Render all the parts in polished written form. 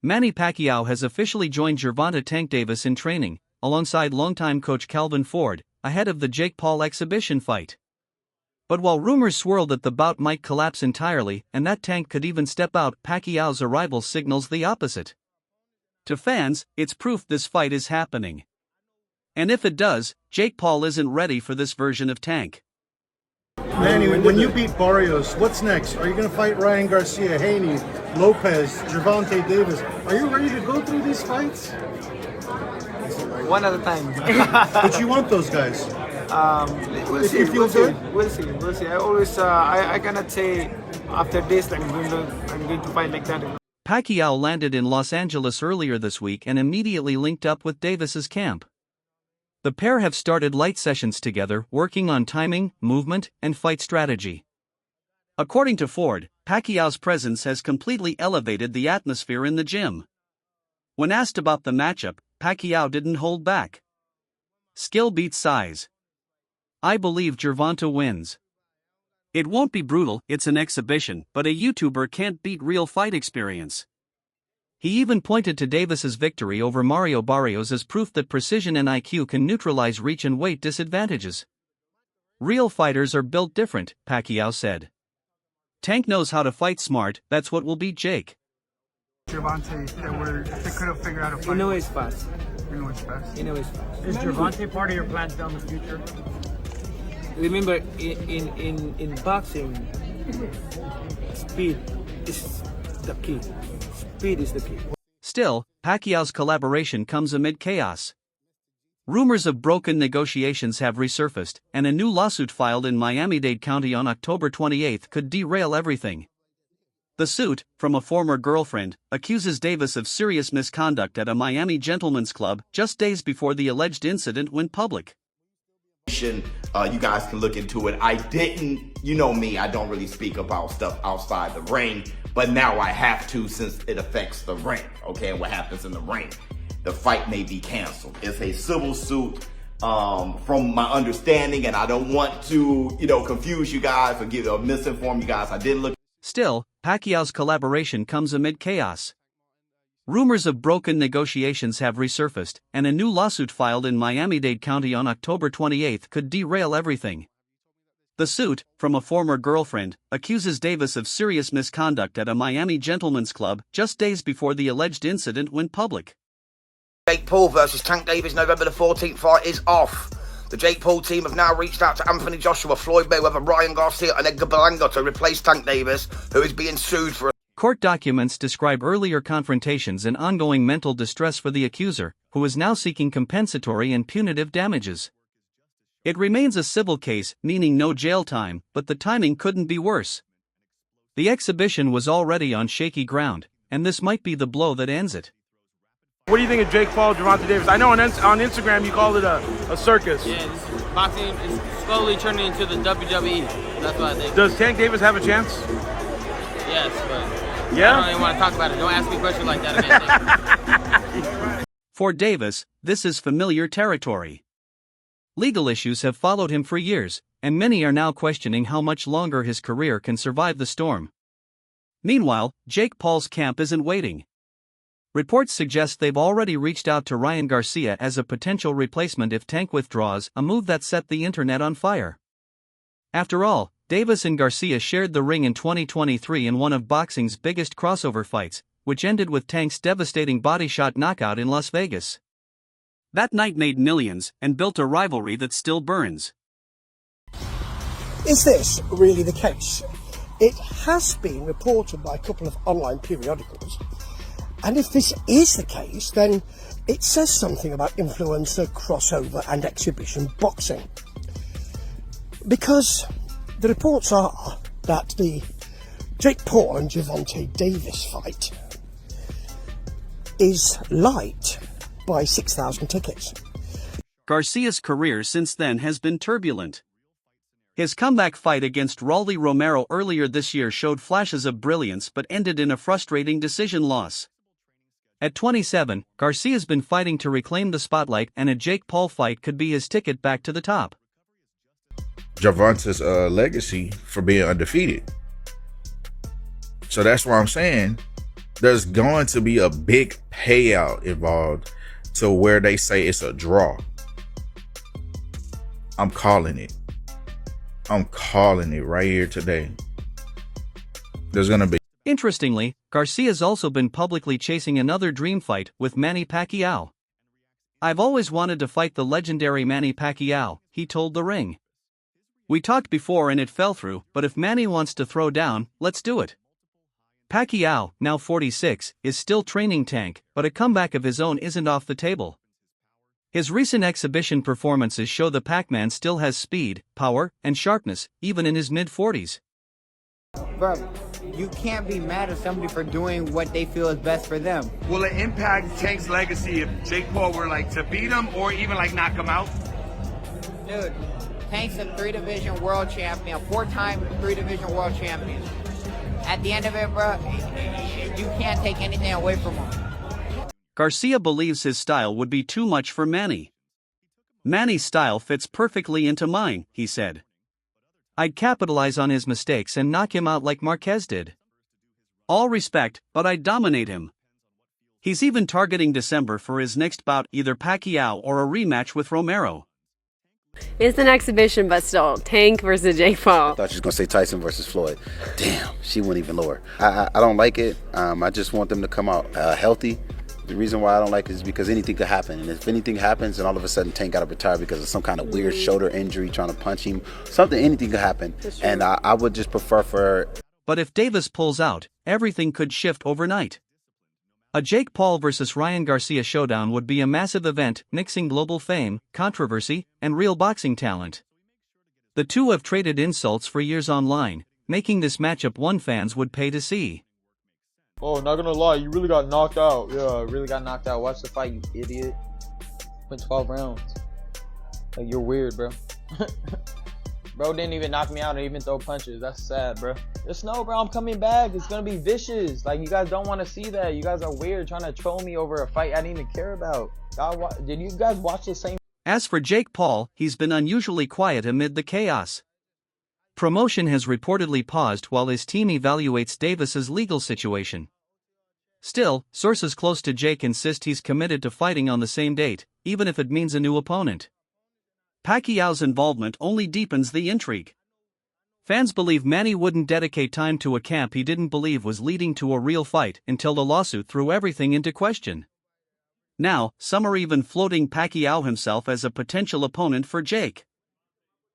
Manny Pacquiao has officially joined Gervonta Tank Davis in training, alongside longtime coach Calvin Ford, ahead of the Jake Paul exhibition fight. But while rumors swirl that the bout might collapse entirely and that Tank could even step out, Pacquiao's arrival signals the opposite. To fans, it's proof this fight is happening. And if it does, Jake Paul isn't ready for this version of Tank. Manny, when you beat Barrios, what's next? Are you going to fight Ryan Garcia, Haney, Lopez, Gervonta Davis? Are you ready to go through these fights? One at a time. But you want those guys. We'll see. We'll see. I always, I cannot say after this I'm going to fight like that. Pacquiao landed in Los Angeles earlier this week and immediately linked up with Davis's camp. The pair have started light sessions together, working on timing, movement, and fight strategy. According to Ford, Pacquiao's presence has completely elevated the atmosphere in the gym. When asked about the matchup, Pacquiao didn't hold back. Skill beats size. I believe Gervonta wins. It won't be brutal, it's an exhibition, but a YouTuber can't beat real fight experience. He even pointed to Davis's victory over Mario Barrios as proof that precision and IQ can neutralize reach and weight disadvantages. Real fighters are built different, Pacquiao said. Tank knows how to fight smart, that's what will beat Jake. Gervonta, they could have figured out a fight. You know he's fast. Is Gervonta part of your plans down the future? Remember, in boxing, speed is the key. Speed is the key. Still, Pacquiao's collaboration comes amid chaos. Rumors of broken negotiations have resurfaced, and a new lawsuit filed in Miami-Dade County on October 28 could derail everything. The suit, from a former girlfriend, accuses Davis of serious misconduct at a Miami gentlemen's club just days before the alleged incident went public. You guys can look into it. I didn't, you know me, I don't really speak about stuff outside the ring, but now I have to since it affects the ring, okay, and what happens in the ring. The fight may be canceled. It's a civil suit from my understanding, and I don't want to, confuse you guys or misinform you guys. I didn't look. Still, Pacquiao's collaboration comes amid chaos. Rumors of broken negotiations have resurfaced, and a new lawsuit filed in Miami-Dade County on October 28 could derail everything. The suit, from a former girlfriend, accuses Davis of serious misconduct at a Miami gentlemen's club just days before the alleged incident went public. Jake Paul versus Tank Davis November the 14th fight is off. The Jake Paul team have now reached out to Anthony Joshua, Floyd Mayweather, Ryan Garcia and Edgar Berlanga to replace Tank Davis, who is being sued for. Court documents describe earlier confrontations and ongoing mental distress for the accuser, who is now seeking compensatory and punitive damages. It remains a civil case, meaning no jail time, but the timing couldn't be worse. The exhibition was already on shaky ground, and this might be the blow that ends it. What do you think of Jake Paul, Gervonta Davis? I know on Instagram you called it a circus. Yeah, boxing is slowly turning into the WWE. That's what I think. Does Tank Davis have a chance? Yes, but yeah? I don't even want to talk about it. Don't ask me questions like that again. For Davis, this is familiar territory. Legal issues have followed him for years, and many are now questioning how much longer his career can survive the storm. Meanwhile, Jake Paul's camp isn't waiting. Reports suggest they've already reached out to Ryan Garcia as a potential replacement if Tank withdraws, a move that set the internet on fire. After all, Davis and Garcia shared the ring in 2023 in one of boxing's biggest crossover fights, which ended with Tank's devastating body shot knockout in Las Vegas. That night made millions and built a rivalry that still burns. Is this really the case? It has been reported by a couple of online periodicals. And if this is the case, then it says something about influencer, crossover and exhibition boxing. Because the reports are that the Jake Paul and Gervonta Davis fight is light by 6,000 tickets. Garcia's career since then has been turbulent. His comeback fight against Rolly Romero earlier this year showed flashes of brilliance but ended in a frustrating decision loss. At 27, Garcia's been fighting to reclaim the spotlight, and a Jake Paul fight could be his ticket back to the top. Gervonta's legacy for being undefeated. So that's why I'm saying there's going to be a big payout involved to where they say it's a draw. I'm calling it. I'm calling it right here today. There's going to be. Interestingly, Garcia's also been publicly chasing another dream fight with Manny Pacquiao. "I've always wanted to fight the legendary Manny Pacquiao," he told The Ring. "We talked before and it fell through, but if Manny wants to throw down, let's do it." Pacquiao, now 46, is still training Tank, but a comeback of his own isn't off the table. His recent exhibition performances show the Pac-Man still has speed, power, and sharpness, even in his mid-40s. Bro, you can't be mad at somebody for doing what they feel is best for them. Will it impact Tank's legacy if Jake Paul were like to beat him or even like knock him out? Dude, Tank's a 3-division world champion, 4-time 3-division world champion. At the end of it, bro, you can't take anything away from him. Garcia believes his style would be too much for Manny. "Manny's style fits perfectly into mine," he said. "I'd capitalize on his mistakes and knock him out like Marquez did. All respect, but I'd dominate him." He's even targeting December for his next bout, either Pacquiao or a rematch with Romero. It's an exhibition, but still, Tank versus Jake Paul. I thought she was going to say Tyson versus Floyd. Damn, she went even lower. I don't like it. I just want them to come out healthy. The reason why I don't like it is because anything could happen. And if anything happens and all of a sudden Tank got to retire because of some kind of weird shoulder injury, trying to punch him, anything could happen. And I would just prefer for... But if Davis pulls out, everything could shift overnight. A Jake Paul versus Ryan Garcia showdown would be a massive event, mixing global fame, controversy, and real boxing talent. The two have traded insults for years online, making this matchup one fans would pay to see. Oh, not gonna lie, you really got knocked out. Yeah, I really got knocked out. Watch the fight, you idiot. Went 12 rounds. Like, you're weird, bro. Bro didn't even knock me out or even throw punches. That's sad, bro. Just know, bro, I'm coming back. It's gonna be vicious. Like, you guys don't want to see that. You guys are weird, trying to troll me over a fight I didn't even care about. Did you guys watch the same? As for Jake Paul, he's been unusually quiet amid the chaos. Promotion has reportedly paused while his team evaluates Davis's legal situation. Still, sources close to Jake insist he's committed to fighting on the same date, even if it means a new opponent. Pacquiao's involvement only deepens the intrigue. Fans believe Manny wouldn't dedicate time to a camp he didn't believe was leading to a real fight until the lawsuit threw everything into question. Now, some are even floating Pacquiao himself as a potential opponent for Jake.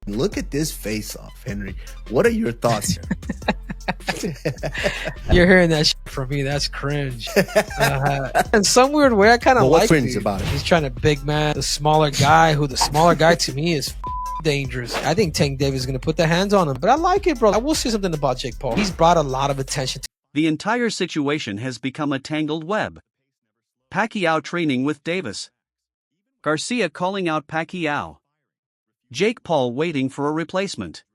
Look at this face-off, Henry. What are your thoughts here? You're hearing that shit from me. That's cringe. In some weird way, I kind of like cringe it. about it? He's trying to big man the smaller guy, who the smaller guy to me is dangerous. I think Tank Davis is going to put the hands on him, but I like it, bro. I will say something about Jake Paul. He's brought a lot of attention to. The entire situation has become a tangled web. Pacquiao training with Davis. Garcia calling out Pacquiao. Jake Paul waiting for a replacement.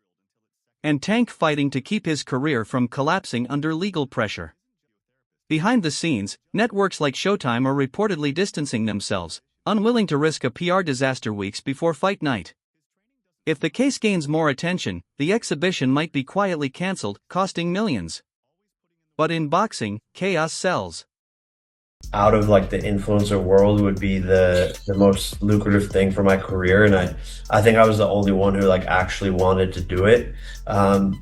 And Tank fighting to keep his career from collapsing under legal pressure. Behind the scenes, networks like Showtime are reportedly distancing themselves, unwilling to risk a PR disaster weeks before fight night. If the case gains more attention, the exhibition might be quietly cancelled, costing millions. But in boxing, chaos sells. Out of like the influencer world would be the most lucrative thing for my career, and I think I was the only one who like actually wanted to do it, and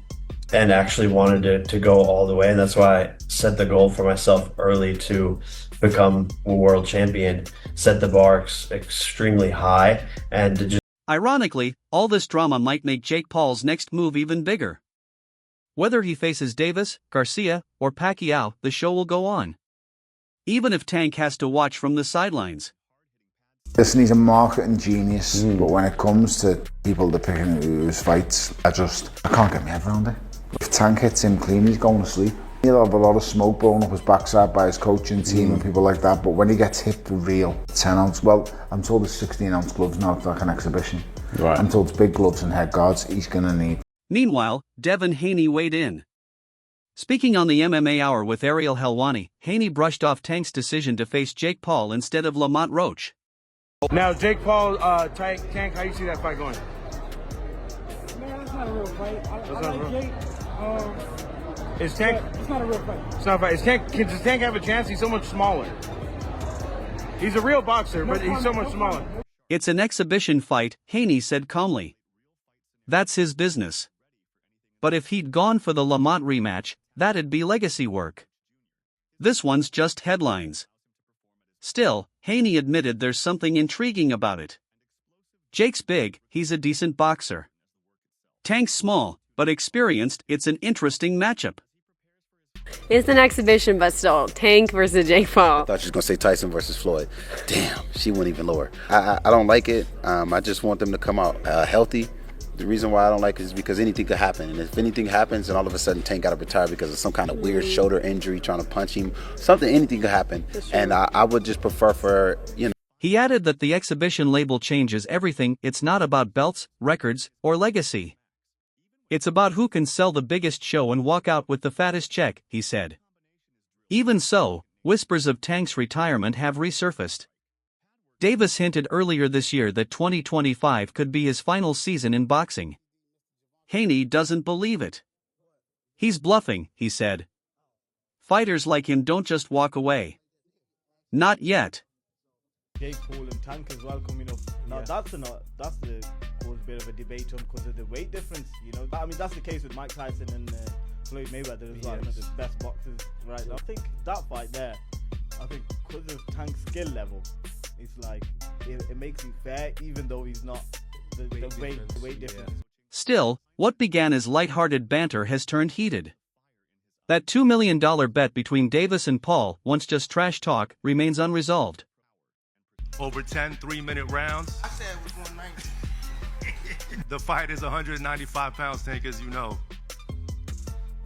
actually wanted to go all the way, and that's why I set the goal for myself early to become a world champion, set the bar extremely high, and to just... Ironically, all this drama might make Jake Paul's next move even bigger. Whether he faces Davis, Garcia, or Pacquiao, the show will go on. Even if Tank has to watch from the sidelines. Listen, he's a marketing genius, but when it comes to people depicting his fights, I can't get my head around it. If Tank hits him clean, he's going to sleep. He'll have a lot of smoke blowing up his backside by his coaching team and people like that, but when he gets hit for real, 10 ounce, well, I'm told it's 16 ounce gloves now, it's like an exhibition. Right. I'm told it's big gloves and head guards he's going to need. Meanwhile, Devin Haney weighed in. Speaking on the MMA Hour with Ariel Helwani, Haney brushed off Tank's decision to face Jake Paul instead of Lamont Roach. Now, Jake Paul, Tank, how you see that fight going? Man, it's not a real fight. I like Jake. Is Tank? It's not a real fight. It's not a fight. Does Tank have a chance? He's so much smaller. He's a real boxer, but he's so much smaller. It's an exhibition fight, Haney said calmly. That's his business. But if he'd gone for the Lamont rematch, that'd be legacy work. This one's just headlines. Still, Haney admitted there's something intriguing about it. Jake's big, he's a decent boxer. Tank's small, but experienced, it's an interesting matchup. It's an exhibition, but still, Tank versus Jake Paul. I thought she was going to say Tyson versus Floyd. Damn, she went even lower. I don't like it. I just want them to come out healthy. The reason why I don't like it is because anything could happen. And if anything happens and all of a sudden Tank got to retire because of some kind of weird shoulder injury, trying to punch him, anything could happen. And I would just prefer for, He added that the exhibition label changes everything. It's not about belts, records, or legacy. It's about who can sell the biggest show and walk out with the fattest check, he said. Even so, whispers of Tank's retirement have resurfaced. Davis hinted earlier this year that 2025 could be his final season in boxing. Haney doesn't believe it. He's bluffing, he said. Fighters like him don't just walk away. Not yet. Jake Paul and Tank as well coming up. Now that's the cause a bit of a debate because of the weight difference. I mean that's the case with Mike Tyson and Floyd Mayweather as well. One of the best boxers right now. I think that fight there, because of Tank's skill level, it's like it makes it fair, even though he's not the weight difference. Still, what began as lighthearted banter has turned heated. That $2 million bet between Davis and Paul, once just trash talk, remains unresolved. Over 10 3-minute rounds. I said it was 190. The fight is 195 pounds, Tank, as you know.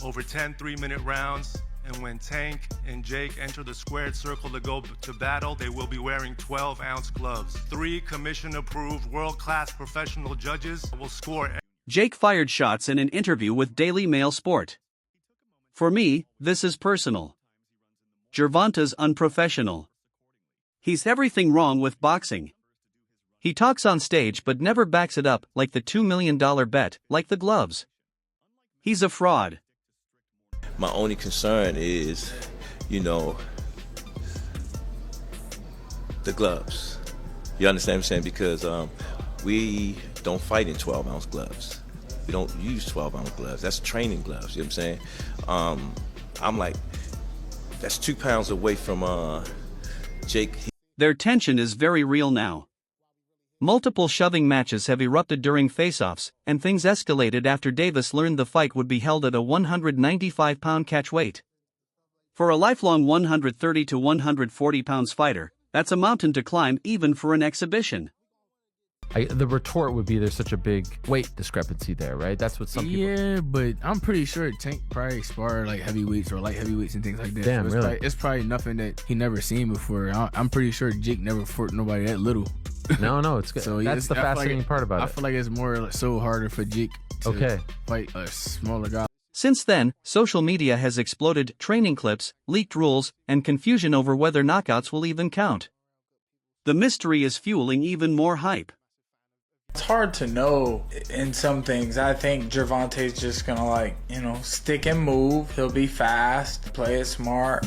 Over 10 3-minute rounds. And when Tank and Jake enter the squared circle to go to battle, they will be wearing 12-ounce gloves. 3 commission-approved, world-class professional judges will score. Jake fired shots in an interview with Daily Mail Sport. For me, this is personal. Gervonta's unprofessional. He's everything wrong with boxing. He talks on stage but never backs it up, like the $2 million bet, like the gloves. He's a fraud. My only concern is, the gloves. You understand what I'm saying? Because we don't fight in 12-ounce gloves. We don't use 12-ounce gloves. That's training gloves, you know what I'm saying? I'm like, that's 2 pounds away from Jake. Their tension is very real now. Multiple shoving matches have erupted during face-offs, and things escalated after Davis learned the fight would be held at a 195-pound catch weight. For a lifelong 130 to 140 pounds fighter, that's a mountain to climb even for an exhibition. The retort would be there's such a big weight discrepancy there, right? That's what some people... Yeah, but I'm pretty sure Tank probably sparred like heavyweights or light heavyweights and things like that. Damn, so really? It's probably nothing that he never seen before. I'm pretty sure Jake never fought nobody that little. No, it's good. So that's the fascinating part about it. I feel like it's more so harder for Jake to fight a smaller guy. Since then, social media has exploded training clips, leaked rules, and confusion over whether knockouts will even count. The mystery is fueling even more hype. It's hard to know in some things. I think Gervonta's just gonna stick and move. He'll be fast, play it smart,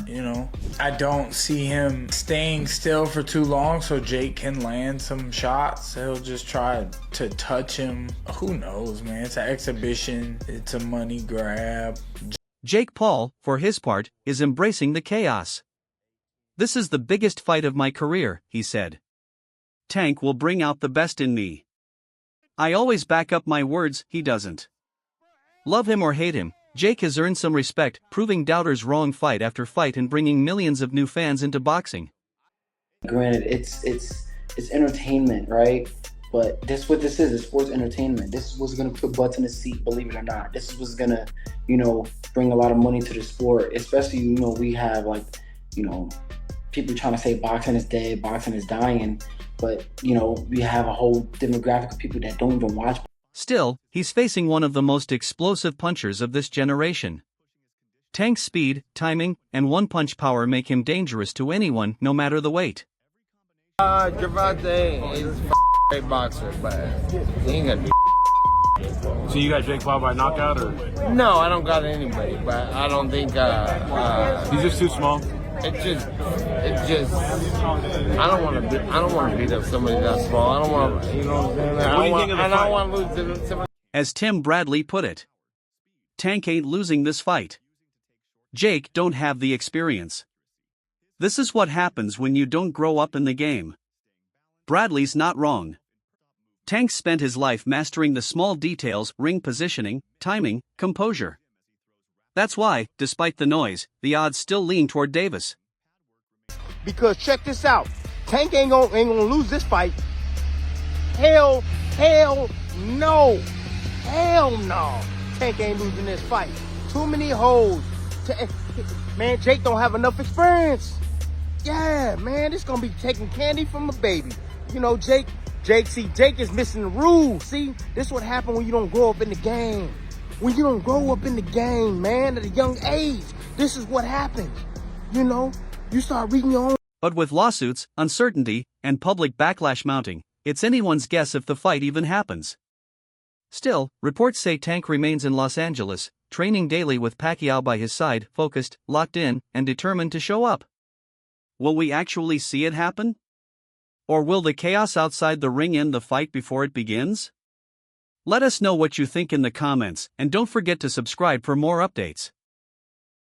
I don't see him staying still for too long so Jake can land some shots. He'll just try to touch him. Who knows, man? It's an exhibition. It's a money grab. Jake Paul, for his part, is embracing the chaos. This is the biggest fight of my career, he said. Tank will bring out the best in me. I always back up my words, he doesn't. Love him or hate him, Jake has earned some respect, proving doubters wrong fight after fight and bringing millions of new fans into boxing. Granted, it's entertainment, right? But that's what this is, it's sports entertainment. This is what's gonna put butts in the seat, believe it or not. This is what's gonna, bring a lot of money to the sport. Especially, we have people trying to say boxing is dead, boxing is dying. But, we have a whole demographic of people that don't even watch. Still, he's facing one of the most explosive punchers of this generation. Tank's speed, timing, and one-punch power make him dangerous to anyone, no matter the weight. Gervonta is a great boxer, but he ain't gonna do. So you got Jake Paul by knockout, or? No, I don't got anybody, but I don't think. He's just too small. I don't want to beat up somebody that small. I don't want to, you know what I'm saying? What do you think of the I fight? don't want to lose to somebody. As Tim Bradley put it, Tank ain't losing this fight. Jake don't have the experience. This is what happens when you don't grow up in the game. Bradley's not wrong. Tank spent his life mastering the small details: ring positioning, timing, composure. That's why, despite the noise, the odds still lean toward Davis. Because check this out, Tank ain't gonna lose this fight. Hell no. Tank ain't losing this fight. Too many holes. Man, Jake don't have enough experience. Yeah, man, this gonna be taking candy from a baby. You know, Jake is missing the rules. See, this is what happens when you don't grow up in the game. When you don't grow up in the game, man, at a young age, this is what happens. You know, you start reading your own. But with lawsuits, uncertainty, and public backlash mounting, it's anyone's guess if the fight even happens. Still, reports say Tank remains in Los Angeles, training daily with Pacquiao by his side, focused, locked in, and determined to show up. Will we actually see it happen? Or will the chaos outside the ring end the fight before it begins? Let us know what you think in the comments, and don't forget to subscribe for more updates.